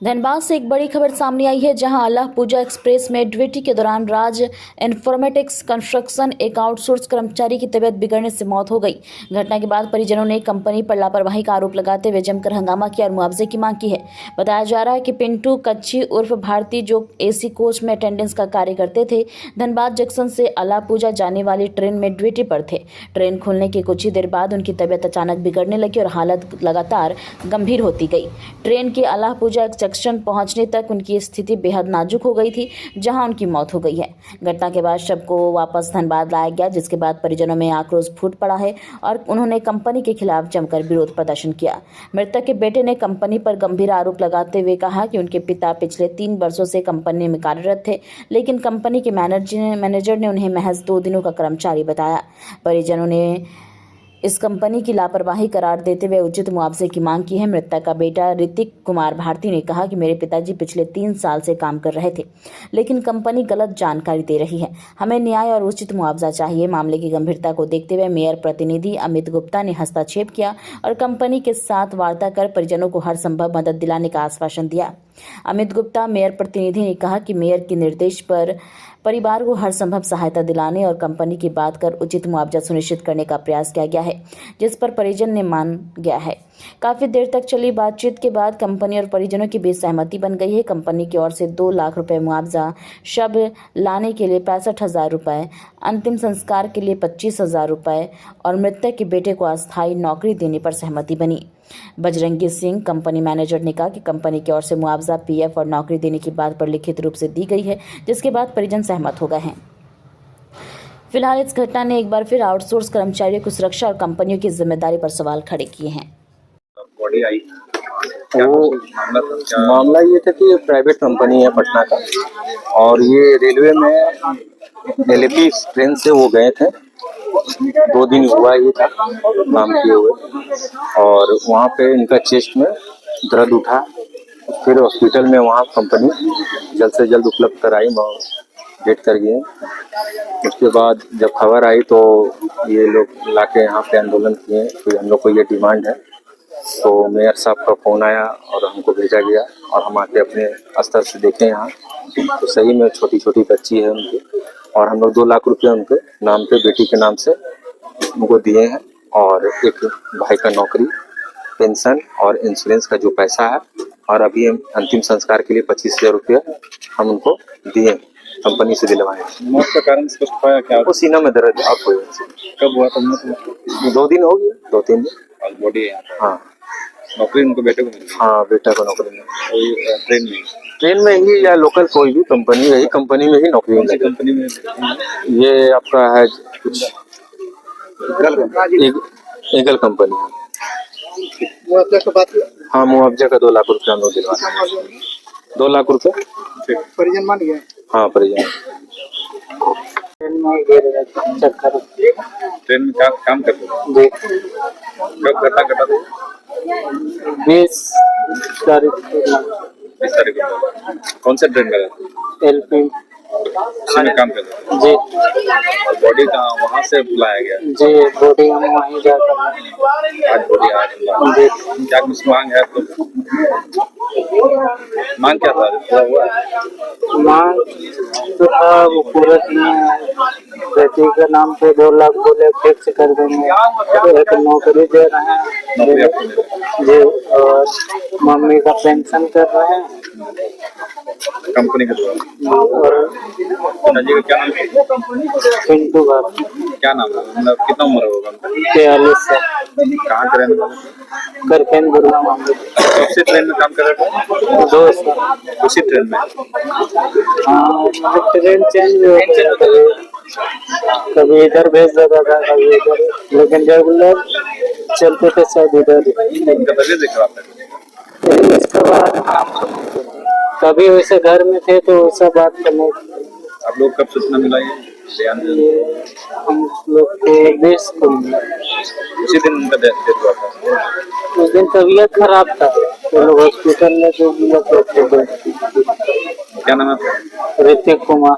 धनबाद से एक बड़ी खबर सामने आई है, जहां अल्लाह पूजा एक्सप्रेस में ड्यूटी के दौरान राज इन्फॉर्मेटिक्स कंस्ट्रक्शन एक आउटसोर्स कर्मचारी की तबीयत बिगड़ने से मौत हो गई। घटना के बाद परिजनों ने कंपनी पर लापरवाही का आरोप लगाते हुए जमकर हंगामा किया और मुआवजे की मांग की है। बताया जा रहा है कि पिंटू कच्ची उर्फ भारती, जो AC कोच में अटेंडेंस का कार्य करते थे, धनबाद जंक्शन से अल्लाह पूजा जाने वाली ट्रेन में ड्यूटी पर थे। ट्रेन खुलने के कुछ ही देर बाद उनकी तबीयत अचानक बिगड़ने लगी और हालत लगातार गंभीर होती गई। ट्रेन के अल्लाह पूजा जंक्शन पहुंचने तक उनकी स्थिति बेहद नाजुक हो गई थी, जहां उनकी मौत हो गई है। घटना के बाद शव को वापस धनबाद लाया गया, जिसके बाद परिजनों में आक्रोश फूट पड़ा है और उन्होंने कंपनी के खिलाफ जमकर विरोध प्रदर्शन किया। मृतक के बेटे ने कंपनी पर गंभीर आरोप लगाते हुए कहा कि उनके पिता पिछले 3 वर्षों से कंपनी में कार्यरत थे, लेकिन कंपनी के मैनेजर ने उन्हें महज 2 दिनों का कर्मचारी बताया। परिजनों ने इस कंपनी की लापरवाही करार देते हुए उचित मुआवजे की मांग की है। मृतक का बेटा ऋतिक कुमार भारती ने कहा कि मेरे पिताजी पिछले 3 साल से काम कर रहे थे, लेकिन कंपनी गलत जानकारी दे रही है। हमें न्याय और उचित मुआवजा चाहिए। मामले की गंभीरता को देखते हुए मेयर प्रतिनिधि अमित गुप्ता ने हस्तक्षेप किया और कंपनी के साथ वार्ता कर परिजनों को हर संभव मदद दिलाने का आश्वासन दिया। अमित गुप्ता मेयर प्रतिनिधि ने कहा कि मेयर के निर्देश पर परिवार को हर संभव सहायता दिलाने और कंपनी की बात कर उचित मुआवजा सुनिश्चित करने का प्रयास किया गया है, जिस पर परिजन ने मान गया है। काफी देर तक चली बातचीत के बाद कंपनी और परिजनों के बीच सहमति बन गई है। कंपनी की ओर से 2 लाख रुपए मुआवजा, शव लाने के लिए 65,000 रुपए, अंतिम संस्कार के लिए 25,000 रुपए और मृतक के बेटे को अस्थायी नौकरी देने पर सहमति बनी। बजरंगी सिंह, कंपनी मैनेजर, ने कहा कि कंपनी की ओर से मुआवजा, PF और नौकरी देने की बात पर लिखित रूप से दी गई है, जिसके बाद परिजन सहमत हो गए हैं। फिलहाल इस घटना ने एक बार फिर आउटसोर्स कर्मचारियों की सुरक्षा और कंपनियों की जिम्मेदारी पर सवाल खड़े किए हैं। बॉडी आई वो मामला ये था कि प्राइवेट कंपनी है पटना का, और ये रेलवे में LP ट्रेन से वो गए थे। 2 दिन हुआ ही था काम किए हुए, और वहाँ पे इनका चेस्ट में दर्द उठा। फिर हॉस्पिटल में वहाँ कंपनी जल्द से जल्द उपलब्ध कराई, डेट कर गए। उसके बाद जब खबर आई तो ये लोग लाके यहाँ पे आंदोलन किए कि हम लोग को ये डिमांड है। तो मेयर साहब का फ़ोन आया और हमको भेजा गया, और हम आके अपने स्तर से देखें यहाँ तो सही में छोटी छोटी बच्ची है उनकी, और हम लोग 2 लाख रुपये उनके नाम पे, बेटी के नाम से उनको दिए हैं, और एक भाई का नौकरी, पेंशन और इंश्योरेंस का जो पैसा है, और अभी हम अंतिम संस्कार के लिए 25,000 रुपये हम उनको दिए, कंपनी से दिलवाए। मौत का कारण स्पष्ट पाया क्या? वो सीना में दर्द आप हो। कब हुआ था मौत? 2 दिन हो गए, 2-3 दिन। और बॉडी हाँ, नौकरी उनको बेटे को मिली? हाँ, बेटा को नौकरी में। ट्रेन में ही या लोकल कोई भी कंपनी, यही कंपनी में ही नौकरी मिली। कंपनी में ये आपका है कुछ ईगल कंपनी है। मुआवजा की बात? हाँ, मुआवजा का 2 लाख रुपये हम लोग दिलवाए। 2 लाख रुपये परिजन मान गए? हाँ, परिजन। ट्रेन में काम करते थे? कब घटना घटा था? 20 तारीख को। 20 तारीख को। कौन सा ट्रेन का? LP उसी में काम करते थे? जी। बॉडी कहाँ वहाँ से बुलाया गया? जी, बॉडी हम वहीं जाकर आज बॉडी आज क्या कुछ मांग है? तो मांग क्या था? मांग तो था वो पूरत में बेटी के नाम पे 2 लाख बोले फिक्स कर देंगे, एक नौकरी दे रहे हैं जी, और मम्मी का पेंशन कर रहे हैं कंपनी के द्वारा। और पिताजी का क्या नाम है? पिंटू भारती। क्या नाम है? मतलब कितना उम्र होगा? 43 साल। कहाँ के रहने वाले? करकेन बुरला मामले। उसी ट्रेन में काम कर रहे थे? 2 साल उसी ट्रेन में? हाँ, मतलब ट्रेन चेंज हो गई, कभी इधर भेज देता था, कभी इधर, लेकिन रेगुलर चलते थे सब इधर। उनका तबीयत देखा आपने? इसके बाद कभी वैसे घर में थे तो वैसा बात करने। आप लोग कब सूचना मिला ये बयान? हम लोग को 20 को मिला। उसी दिन उनका डेथ हुआ था? उस दिन तबीयत खराब था तो लोग हॉस्पिटल में जो मिला तो क्या नाम है? ऋतिक कुमार।